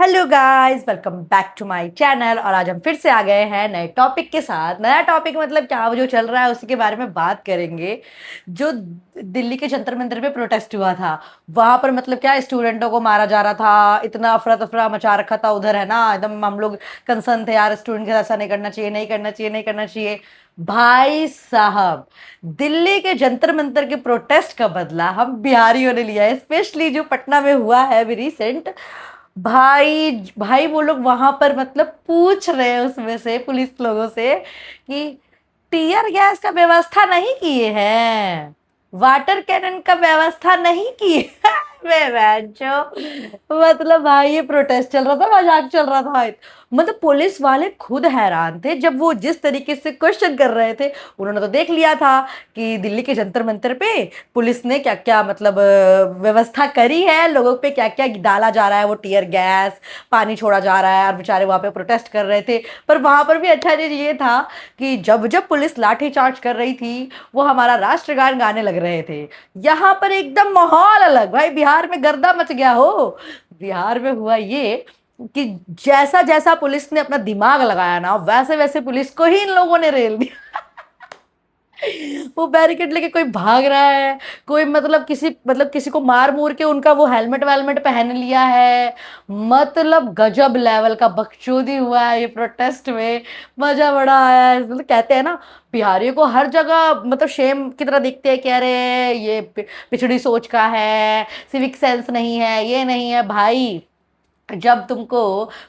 Hello guys, welcome back to my channel. और आज हम फिर से आ गए हैं नए टॉपिक के साथ। नया टॉपिक मतलब क्या, वो जो चल रहा है उसी के बारे में बात करेंगे। जो दिल्ली के जंतर मंतर पे प्रोटेस्ट हुआ था, वहां पर मतलब क्या स्टूडेंटों को मारा जा रहा था, इतना अफरा तफरा मचा रखा था उधर, है ना। एकदम हम लोग कंसर्न थे यार, स्टूडेंट के साथ ऐसा नहीं करना चाहिए, नहीं करना चाहिए, नहीं करना चाहिए। भाई साहब, दिल्ली के जंतर मंतर के प्रोटेस्ट का बदला हम बिहारियों ने लिया है, स्पेशली जो पटना में हुआ है अभी रिसेंट। भाई भाई वो लोग वहां पर मतलब पूछ रहे हैं उसमें से पुलिस लोगों से कि टीयर गैस का व्यवस्था नहीं किए हैं, वाटर कैनन का व्यवस्था नहीं किए हैं। मैं बहनचोद, मतलब भाई ये प्रोटेस्ट चल रहा था, मजाक चल रहा था। मतलब पुलिस वाले खुद हैरान थे जब वो जिस तरीके से क्वेश्चन कर रहे थे। उन्होंने तो देख लिया था कि दिल्ली के जंतर मंतर पे पुलिस ने क्या क्या मतलब व्यवस्था करी है, लोगों पे क्या क्या डाला जा रहा है, वो टीयर गैस, पानी छोड़ा जा रहा है, और बेचारे वहां पे प्रोटेस्ट कर रहे थे। पर वहां पर भी अच्छा चीज ये था कि जब जब पुलिस लाठीचार्ज कर रही थी, वो हमारा राष्ट्रगान गाने लग रहे थे। यहाँ पर एकदम माहौल अलग। भाई बिहार में गर्दा मच गया हो। बिहार में हुआ ये कि जैसा जैसा पुलिस ने अपना दिमाग लगाया ना, वैसे वैसे पुलिस को ही इन लोगों ने रेल दिया। वो बैरिकेड लेके कोई भाग रहा है, कोई मतलब किसी को मार मूर के उनका वो हेलमेट वेलमेट पहन लिया है। मतलब गजब लेवल का बकचोदी हुआ है ये प्रोटेस्ट में। मजा बड़ा आया है। मतलब कहते हैं ना, बिहारियों को हर जगह मतलब शेम की तरह दिखते हैं, कह रहे हैं ये पिछड़ी सोच का है, सिविक सेंस नहीं है, ये नहीं है। भाई जब तुमको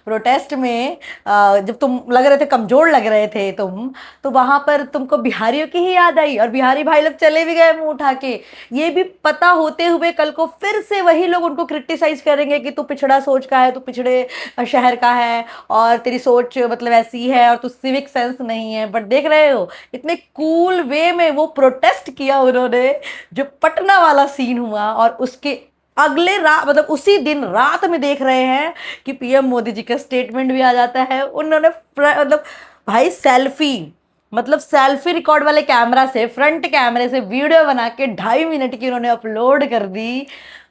प्रोटेस्ट में जब तुम लग रहे थे, कमजोर लग रहे थे तुम, तो वहां पर तुमको बिहारियों की ही याद आई, और बिहारी भाई लोग चले भी गए मुंह उठा के। ये भी पता होते हुए कल को फिर से वही लोग उनको क्रिटिसाइज करेंगे कि तू पिछड़ा सोच का है, तू पिछड़े शहर का है, और तेरी सोच मतलब ऐसी है, और तू सिविक सेंस नहीं है। बट देख रहे हो इतने कूल वे में वो प्रोटेस्ट किया उन्होंने। जो पटना वाला सीन हुआ, और उसके अगले रात मतलब उसी दिन रात में देख रहे हैं कि पीएम मोदी जी का स्टेटमेंट भी आ जाता है। उन्होंने मतलब भाई सेल्फी, मतलब सेल्फी रिकॉर्ड वाले कैमरा से, फ्रंट कैमरे से वीडियो बना के 2.5 मिनट की उन्होंने अपलोड कर दी।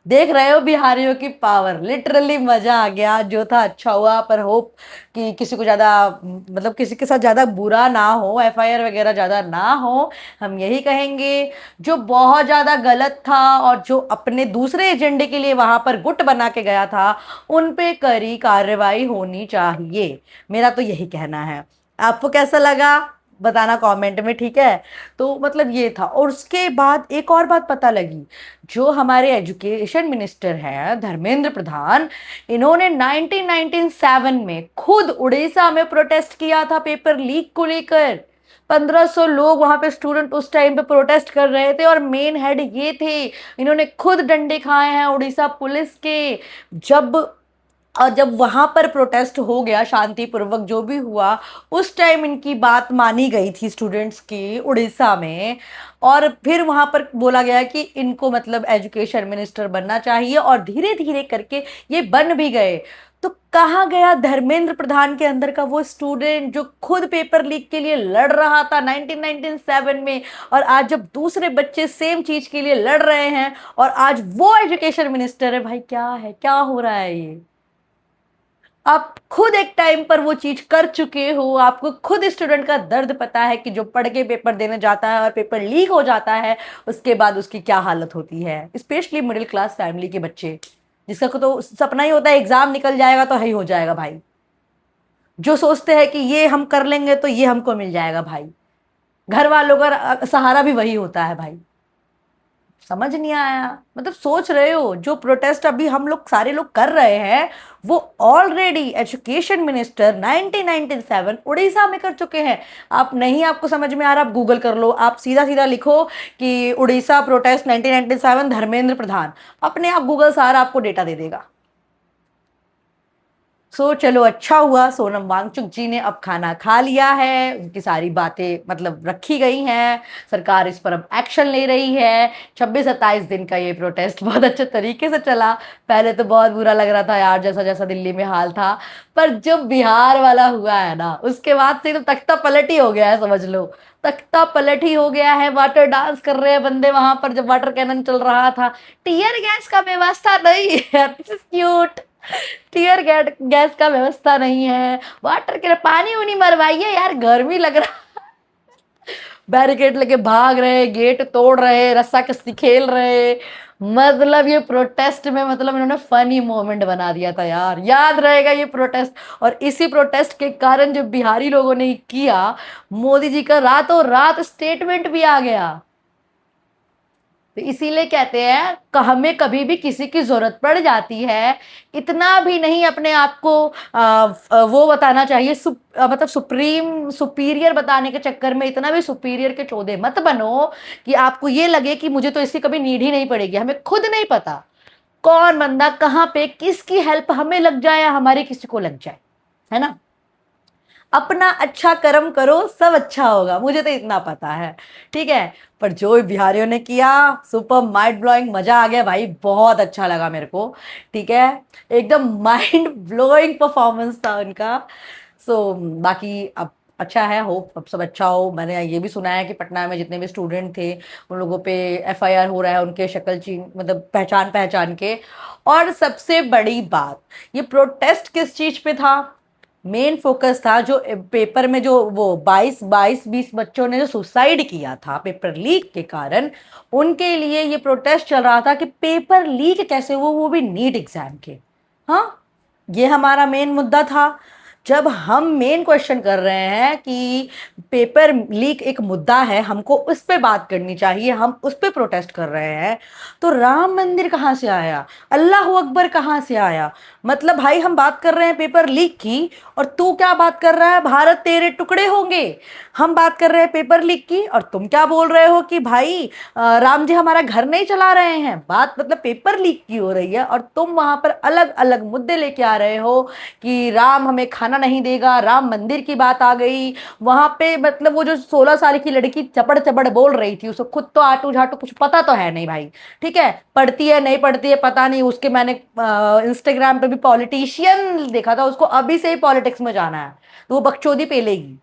देख रहे हो बिहारियों की पावर, लिटरली मजा आ गया। जो था अच्छा हुआ, पर होप कि किसी को ज्यादा मतलब किसी के साथ ज्यादा बुरा ना हो, एफआईआर वगैरह ज्यादा ना हो, हम यही कहेंगे। जो बहुत ज्यादा गलत था और जो अपने दूसरे एजेंडे के लिए वहां पर गुट बना के गया था, उन पे कड़ी कार्रवाई होनी चाहिए। मेरा तो यही कहना है। आपको कैसा लगा बताना कमेंट में, ठीक है। तो मतलब ये था। और उसके बाद एक और बात पता लगी, जो हमारे एजुकेशन मिनिस्टर हैं धर्मेंद्र प्रधान, इन्होंने 1997 में खुद उड़ीसा में प्रोटेस्ट किया था पेपर लीक को लेकर। 1500 लोग वहां पे स्टूडेंट उस टाइम पे प्रोटेस्ट कर रहे थे, और मेन हेड ये थे। इन्होंने खुद डंडे खाए हैं उड़ीसा पुलिस के। जब और जब वहां पर प्रोटेस्ट हो गया शांतिपूर्वक, जो भी हुआ, उस टाइम इनकी बात मानी गई थी स्टूडेंट्स की उड़ीसा में। और फिर वहां पर बोला गया कि इनको मतलब एजुकेशन मिनिस्टर बनना चाहिए, और धीरे धीरे करके ये बन भी गए। तो कहाँ गया धर्मेंद्र प्रधान के अंदर का वो स्टूडेंट जो खुद पेपर लीक के लिए लड़ रहा था 1997 में, और आज जब दूसरे बच्चे सेम चीज के लिए लड़ रहे हैं, और आज वो एजुकेशन मिनिस्टर है। भाई क्या है, क्या हो रहा है ये। आप खुद एक टाइम पर वो चीज कर चुके हो, आपको खुद स्टूडेंट का दर्द पता है कि जो पढ़ के पेपर देने जाता है और पेपर लीक हो जाता है, उसके बाद उसकी क्या हालत होती है। स्पेशली मिडिल क्लास फैमिली के बच्चे, जिसका तो सपना ही होता है एग्जाम निकल जाएगा तो ही हो जाएगा भाई। जो सोचते हैं कि ये हम कर लेंगे तो ये हमको मिल जाएगा भाई। घर वालों का सहारा भी वही होता है भाई। समझ नहीं आया। मतलब सोच रहे हो जो प्रोटेस्ट अभी हम लोग सारे लोग कर रहे हैं, वो ऑलरेडी एजुकेशन मिनिस्टर 1997 उड़ीसा में कर चुके हैं। आप नहीं, आपको समझ में आ रहा, आप गूगल कर लो, आप सीधा सीधा लिखो कि उड़ीसा प्रोटेस्ट 1997 धर्मेंद्र प्रधान, अपने आप गूगल सारा आपको डेटा दे देगा। चलो अच्छा हुआ सोनम वांगचुक जी ने अब खाना खा लिया है, उनकी सारी बातें मतलब रखी गई हैं, सरकार इस पर अब एक्शन ले रही है। 26-27 दिन का ये प्रोटेस्ट बहुत अच्छे तरीके से चला। पहले तो बहुत बुरा लग रहा था यार, जैसा जैसा दिल्ली में हाल था। पर जब बिहार वाला हुआ है ना, उसके बाद से तो तख्ता पलट ही हो गया है, समझ लो। तख्ता पलट ही हो गया है। वाटर डांस कर रहे हैं बंदे वहां पर जब वाटर कैनन चल रहा था। टीयर गैस का व्यवस्था नहीं है, this is cute. Tear gas का व्यवस्था नहीं है, वाटर के पानी उनी मरवाइए यार, गर्मी लग रहा। बैरिकेड लेके भाग रहे, गेट तोड़ रहे, रस्सा कस्सी खेल रहे। मतलब ये प्रोटेस्ट में मतलब इन्होंने फनी मोमेंट बना दिया था यार, याद रहेगा ये प्रोटेस्ट। और इसी प्रोटेस्ट के कारण जो बिहारी लोगों ने किया, मोदी जी का रातों रात स्टेटमेंट भी आ गया। तो इसीलिए कहते हैं हमें कभी भी किसी की जरूरत पड़ जाती है, इतना भी नहीं अपने आप को वो बताना चाहिए, मतलब सुप्रीम सुपीरियर बताने के चक्कर में इतना भी सुपीरियर के चौधे मत बनो कि आपको ये लगे कि मुझे तो इसकी कभी नीड ही नहीं पड़ेगी। हमें खुद नहीं पता कौन बंदा कहाँ पे किसकी हेल्प हमें लग जाए या हमारे किसी को लग जाए, है ना। अपना अच्छा कर्म करो, सब अच्छा होगा, मुझे तो इतना पता है, ठीक है। पर जो बिहारियों ने किया, सुपर माइंड ब्लोइंग, मजा आ गया भाई, बहुत अच्छा लगा मेरे को, ठीक है। एकदम माइंड ब्लोइंग परफॉर्मेंस था उनका। सो बाकी अब अच्छा है, होप अब सब अच्छा हो। मैंने ये भी सुना है कि पटना में जितने भी स्टूडेंट थे उन लोगों पे एफआईआर हो रहा है, उनके शक्ल चीन मतलब पहचान पहचान के। और सबसे बड़ी बात, ये प्रोटेस्ट किस चीज पे था, मेन फोकस था जो पेपर में जो वो 22 20 बच्चों ने जो सुसाइड किया था पेपर लीक के कारण, उनके लिए ये प्रोटेस्ट चल रहा था कि पेपर लीक कैसे हुआ, वो भी नीट एग्जाम के। हाँ, ये हमारा मेन मुद्दा था। जब हम मेन क्वेश्चन कर रहे हैं कि पेपर लीक एक मुद्दा है, हमको उस पर बात करनी चाहिए, हम उस पर प्रोटेस्ट कर रहे हैं, तो राम मंदिर कहाँ से आया, अल्लाह अकबर कहाँ से आया। मतलब भाई हम बात कर रहे हैं पेपर लीक की, और तू क्या बात कर रहा है, भारत तेरे टुकड़े होंगे। हम बात कर रहे हैं पेपर लीक की और तुम क्या बोल रहे हो कि भाई राम जी हमारा घर नहीं चला रहे हैं। बात मतलब पेपर लीक की हो रही है और तुम वहां पर अलग अलग मुद्दे लेके आ रहे हो कि राम हमें खाना नहीं देगा, राम मंदिर की बात आ गई वहां पे। मतलब वो जो 16 साल की लड़की चपड़ चपड़ बोल रही थी, उसको खुद तो आटू झाटू कुछ पता तो है नहीं भाई, ठीक है। पढ़ती है नहीं पढ़ती है पता नहीं, उसके मैंने इंस्टाग्राम पे भी पॉलिटिशियन देखा था, उसको अभी से ही पॉलिटिक्स में जाना है, तो वो बकचोदी पेलेगी।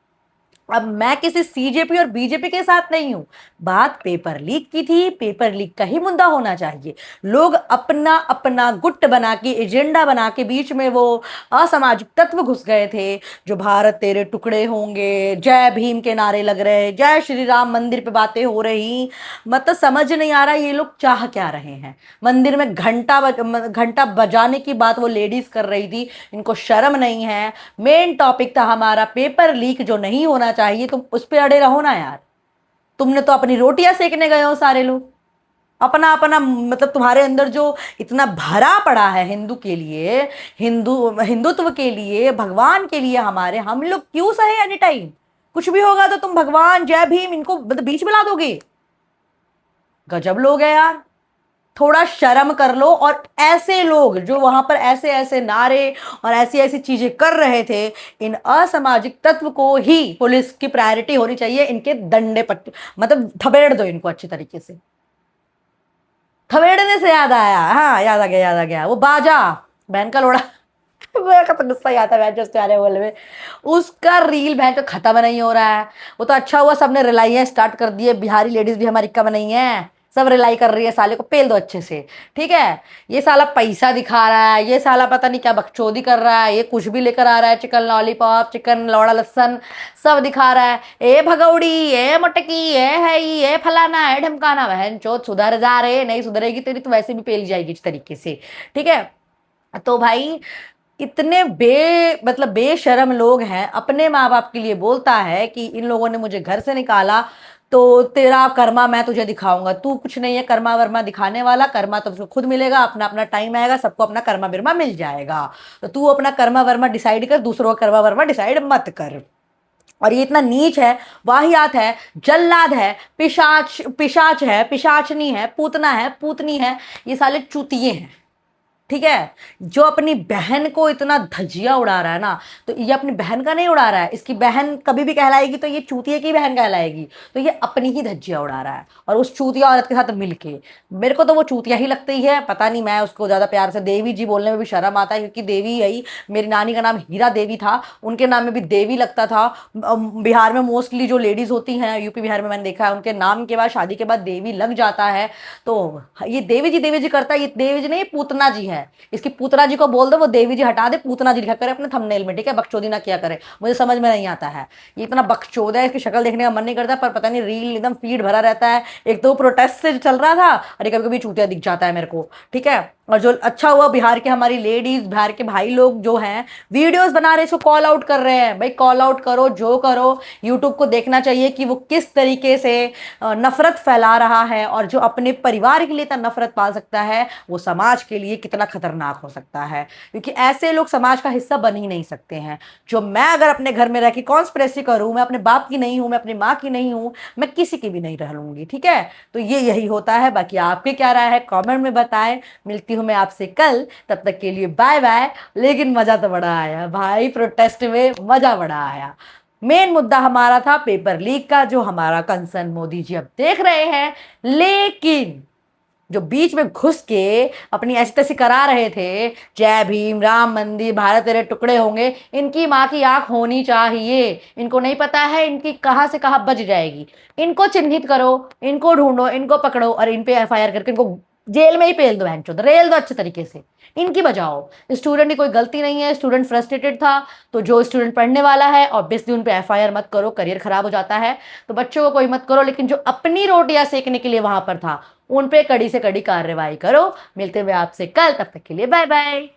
अब मैं किसी सीजेपी और बीजेपी के साथ नहीं हूं, बात पेपर लीक की थी, पेपर लीक का ही मुद्दा होना चाहिए। लोग अपना अपना गुट बना के एजेंडा बना के बीच में वो असामाजिक तत्व घुस गए थे, जो भारत तेरे टुकड़े होंगे, जय भीम के नारे लग रहे, जय श्री राम मंदिर पे बातें हो रही। मतलब समझ नहीं आ रहा ये लोग चाह क्या रहे हैं। मंदिर में घंटा बजाने की बात वो लेडीज कर रही थी, इनको शर्म नहीं है। मेन टॉपिक था हमारा पेपर लीक जो नहीं होना चाहिए, तुम उस पर अड़े रहो ना यार। तुमने तो अपनी रोटियां सेकने गए हो सारे लोग, अपना अपना मतलब तुम्हारे अंदर जो इतना भरा पड़ा है हिंदू के लिए, हिंदुत्व के लिए, भगवान के लिए हमारे, हम लोग क्यों सहे एनी टाइम। कुछ भी होगा तो तुम भगवान जय भीम इनको मतलब बीच में ला दोगे। गजब लोग है यार, थोड़ा शर्म कर लो। और ऐसे लोग जो वहां पर ऐसे ऐसे नारे और ऐसी ऐसी चीजें कर रहे थे, इन असामाजिक तत्व को ही पुलिस की प्रायोरिटी होनी चाहिए, इनके दंडे पट्टे मतलब थपेड़ दो इनको अच्छी तरीके से। थपेड़ने से याद आया, हाँ याद आ गया याद आ गया, वो बाजा बहन का लोड़ा मेरा तो गुस्सा ही आता है बहन जो आ बोले में, उसका रील बहन तो खत्म नहीं हो रहा है। वो तो अच्छा हुआ सबने रिलाई स्टार्ट कर दिए, बिहारी लेडीज भी हमारी कम नहीं है, सब रिलाई कर रही है, साले को पेल दो अच्छे से, ठीक है। ये साला पैसा दिखा रहा है, ये साला पता नहीं क्या बकचोदी कर रहा है, ये कुछ भी लेकर आ रहा है, चिकन लॉलीपॉप, चिकन लौड़ा लस्सन सब दिखा रहा है, ए भगौड़ी, ए मटकी, ए फलाना है ढमकाना। बहन चोत सुधर जा रहे, नहीं सुधरेगी तेरी तो वैसे भी पेल जाएगी इस तरीके से, ठीक है। तो भाई इतने मतलब बेशरम लोग हैं, अपने माँ बाप के लिए बोलता है कि इन लोगों ने मुझे घर से निकाला तो तेरा कर्मा मैं तुझे दिखाऊंगा। तू कुछ नहीं है कर्मा वर्मा दिखाने वाला, कर्मा तो उसको खुद मिलेगा, अपना अपना टाइम आएगा, सबको अपना कर्मा बिरमा मिल जाएगा। तो तू अपना कर्मा वर्मा डिसाइड कर, दूसरों का कर्मा वर्मा डिसाइड मत कर। और ये इतना नीच है, वाहियात है, जल्लाद है, पिशाच है, पिशाचनी है, पूतना है, पूतनी है, ये साले चूतिए हैं, ठीक है। जो अपनी बहन को इतना धजिया उड़ा रहा है ना, तो ये अपनी बहन का नहीं उड़ा रहा है, इसकी बहन कभी भी कहलाएगी तो ये चूतिया की बहन कहलाएगी, तो ये अपनी ही धजिया उड़ा रहा है और उस चूतिया औरत के साथ मिलके। मेरे को तो वो चूतिया ही लगती है, पता नहीं, मैं उसको ज्यादा प्यार से देवी जी बोलने में भी शर्म आता है, क्योंकि देवी यही, मेरी नानी का नाम हीरा देवी था, उनके नाम में भी देवी लगता था। बिहार में मोस्टली जो लेडीज होती हैं, यूपी बिहार में मैंने देखा है, उनके नाम के बाद शादी के बाद देवी लग जाता है। तो ये देवी जी करता है, ये देवी जी नहीं, पूतना जी है। है। इसकी पूतना जी को बोल दो वो देवी जी हटा दे, पूतना जी लिखा करे अपने थंबनेल में, ठीक है? बकचोदी ना किया करे, मुझे समझ में नहीं आता है। ये इतना बकचोद है, इसकी शक्ल देखने का मन नहीं करता, पर पता नहीं रील एकदम फीड भरा रहता है। एक तो प्रोटेस्ट से चल रहा था, अरे कभी कभी चूतिया दिख जाता है मेरे को, ठीक है? और जो अच्छा हुआ बिहार के हमारी लेडीज, बिहार के भाई लोग जो हैं वीडियोस बना रहे, इसको कॉल आउट कर रहे हैं। भाई कॉल आउट करो, जो करो, यूट्यूब को देखना चाहिए कि वो किस तरीके से नफरत फैला रहा है, और जो अपने परिवार के लिए इतना नफरत पाल सकता है वो समाज के लिए कितना खतरनाक हो सकता है, क्योंकि ऐसे लोग समाज का हिस्सा बन ही नहीं सकते हैं। जो मैं अगर अपने घर में रह के कॉन्स्पिरेसी करूं, मैं अपने बाप की नहीं हूं, मैं अपनी माँ की नहीं हूं, मैं किसी की भी नहीं रह लूंगी, ठीक है? तो ये यही होता है। बाकी आपके क्या राय है कमेंट में बताएं। मिलती हूं मैं आपसे कल, तब तक के लिए बाय बाय। लेकिन मजा तो बड़ा आया भाई, प्रोटेस्ट में मजा बड़ा आया। मेन मुद्दा हमारा था पेपर लीक का, जो हमारा कंसर्न मोदी जी अब देख रहे हैं, लेकिन जो बीच में घुस के अपनी ऐसी तैसी करा रहे थे, जय भीम, राम मंदिर, भारत तेरे टुकड़े होंगे, इनकी माँ की आंख होनी चाहिए। इनको नहीं पता है इनकी कहाँ से कहाँ बज जाएगी। इनको चिन्हित करो, इनको ढूंढो, इनको पकड़ो और इन पे एफआईआर करके इनको जेल में ही पेल दो, चौधर रेल दो अच्छे तरीके से, इनकी बजाओ। स्टूडेंट की कोई गलती नहीं है, स्टूडेंट फ्रस्ट्रेटेड था, तो जो स्टूडेंट पढ़ने वाला है ऑब्वियसली उन पे एफआईआर मत करो, करियर खराब हो जाता है। तो बच्चों को कोई मत करो, लेकिन जो अपनी रोटियां सेकने के लिए वहां पर था उन पे कड़ी से कड़ी कार्रवाई करो। मिलते हुए आपसे कल, तब तक के लिए बाय बाय।